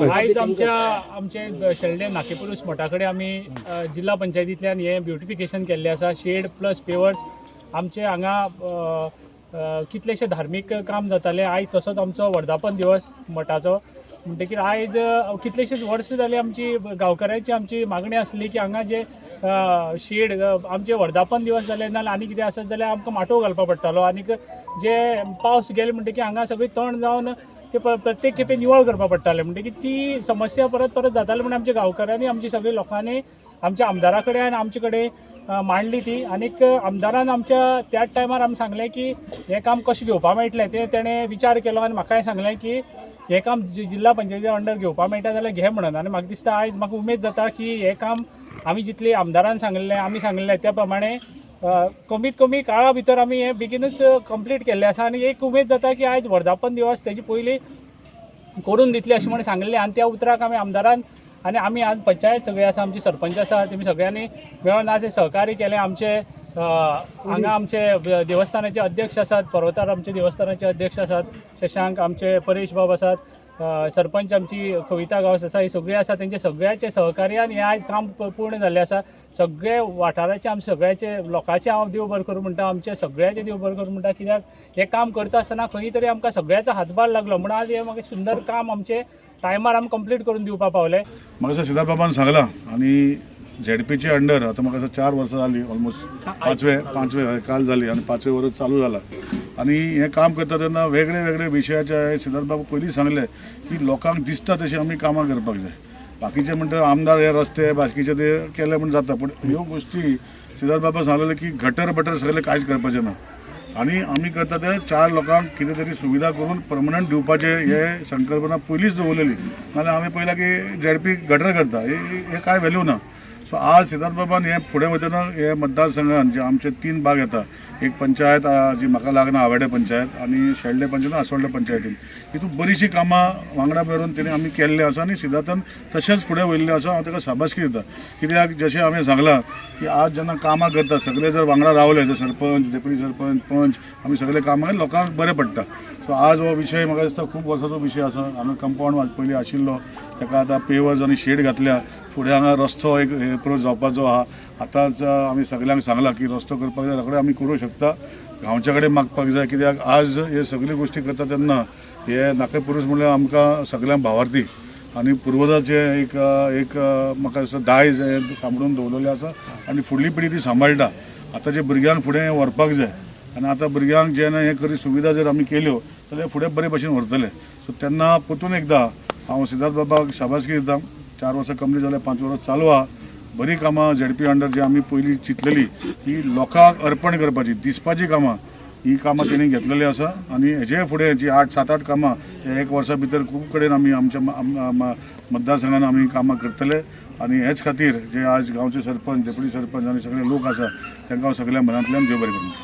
आयज आमचे शेल्डे नाकेपुरुष मठा कडेन आमी जिल्हा पंचायतींतल्यान हे ब्युटिफिकेशन केल्लें आसा. शेड प्लस पेवर्स आमचे हांगा कितलेशे धार्मीक काम जाताले. आयज तसोच आमचो वर्धापन दिवस मठाचो म्हणटकीर आयज कितलेशेच वर्स जाली आमची गांवकारांची आमची मागणी आसली की हांगा जे शेड आमचे वर्धापन दिवस जाले नाल्यार आनी कितें आसत जाल्यार आमकां माटोव घालपा पडटालो. आनीक जे पावस गेले म्हणटकीर हांगा सगळी तण जावन ते प्रत्येक खेपे निवळ करपा पडटाले. म्हणटकीर ती समस्या परत परत जाताली म्हणून आमच्या गांवकारांनी आमची सगळी लोकांनी आमच्या आमदारा कडेन आनी आमचे कडेन मांडली ती. आनीक आमदारान आमच्या त्याच टायमार आमकां सांगलें की हें काम कशें घेवपा मेळटलें तें तेणें विचार केलो आनी म्हाकाय सांगलें की हें काम जिल्हा पंचायती अंडर घेवपा मेळटा जाल्यार घे म्हणून. आनी म्हाका दिसता आयज म्हाका उमेद जाता की हें काम आमी जितली आमदारान सांगलें आमी सांगलें त्या प्रमाणे कमीत कमी काळा भितर आमी हें बेगीनूच कंप्लीट केल्लें आसा. आनी एक उमेद जाता की आयज वर्धापन दिवस तेजी पयलीं करून दितले अशें म्हणून सांगलें. आनी त्या उतराक आमी आमदारान आनी आमी आज पंचायत सगळे आसा आमचे सरपंच आसा तेमी सगळ्यांनी मेळून आज सहकार्य केलें. आमचे हांगा आमचे देवस्थानाचे अध्यक्ष आसात, पर्वतार आमचे देवस्थानाचे अध्यक्ष आसात, शशांक आमचे परेश बाब आसात, सरपंच आमची कविता गांवस आसा, ही सगळीं आसा. तेंचे सगळ्याचे सहकार्यान हें आयज काम पूर्ण जाल्लें आसा. सगळे वाठाराचे आमचे सगळ्याचे लोकांचे हांव देव बरें करूं म्हणटा, आमचे सगळ्याचे देव बरें करूं म्हणटा. कित्याक हें काम करता आसतना खंय तरी आमकां सगळ्याचो हातभार लागलो म्हणून आज हें म्हाका सुंदर काम आमचे टायमार आमी कंप्लीट करून दिवपा पावले. म्हाका सिद्धार्थ बाबान सांगला आनी झेडपीचे अंडर आता म्हाका 4 वर्सां जाली ऑलमोस्ट पांचवे काल जाली आनी 5वें वर्स चालू जाला. आनी हें काम करता तेन्ना वेगळे वेगळे विशयाचे सिद्धार्थ बाबा पयलीं सांगले की लोकांक दिसता तशी आमी कामां करपाक जाय. बाकीचे म्हणटा आमदार हे रस्ते बाकीचे ते केले म्हण जाता, पूण ह्यो गोश्टी सिद्धार्थ बाबा सांगलेले की गटर बटर सगळे कांयच करपाचें ना. आनी आमी करता ते 4 लोकांक कितें तरी सुविधा करून परमनंट दिवपाचे हे संकल्पना पयलींच दवरलेली. नाल्यार आमी पयला की झेडपी गटर करता हे काय व्हॅल्यू ना. सो आज सिद्धार्थ बाबान हे फुडें वयतना हे मतदारसंघान जे आमचे 3 भाग येता, एक पंचायत जी म्हाका लागना आवेडे पंचायत आनी शेल्डे पंचायत आसोळडे पंचायतीन, हितून बरीचशी कामां वांगडा मेळून तेणी आमी केल्ली आसा आनी सिद्धार्थान तशेंच फुडें वयल्लें आसा. हांव ताका शाबासकी दिता. कित्याक जशें हांवें सांगलां की आज जेन्ना कामां करता सगळे जर वांगडा रावले, जर सरपंच डेप्युटी सरपंच पंच आमी सगळे कामां लोकांक बरें पडटा. सो आज हो विशय म्हाका दिसता खूब वर्साचो विशय आसा. हांगा कंपाऊंड पयलीं आशिल्लो ताका आतां पेवर्स आनी शेड घातल्या. फुडें हांगा रस्तो एक एप्रोच जावपाचो आहा. आतांच आमी सगळ्यांक सांगला की रस्तो करपाक जाय रोखडे आमी करूं शकता. गांवच्या कडेन मागपाक जाय. कित्याक आज हे सगळी गोश्टी करता तेन्ना हे नाकेपुरुष म्हणल्यार आमकां सगळ्यांक भावार्थी आनी पुर्वजाचे एक म्हाका दिसता दायज सांबाळून दवरलेलें आसा आनी फुडली पिढी ती सांबाळटा. आतां जे भुरग्यांक फुडें व्हरपाक जाय आनी आतां भुरग्यांक जेन्ना हे करी सुविधा जर आमी केल्यो जाल्यार फुडें बरे भशेन व्हरतले. सो तेन्ना परतून एकदां हांव सिद्धार्थ बाबाक शाबासकी दिता. 4 वर्सां कंप्लीट जाल्यार 5 वर्स चालू आहा. बरी कामां झेडपी अंडर जी आमी पयलीं चिंतलेली की लोकांक अर्पण करपाची दिसपाची कामां, ही कामां तेणी घेतलेली आसा. आनी हेजे फुडें जी 8-7-8 कामां हे 1 वर्सा भितर खूब कडेन आमी आमच्या मतदारसंघान आमी कामां करतले. आनी हेच खातीर जे आज गांवचे सरपंच डेप्युटी सरपंच आनी सगळे लोक आसा तांकां हांव सगळ्या मनांतल्यान देव बरें करूं.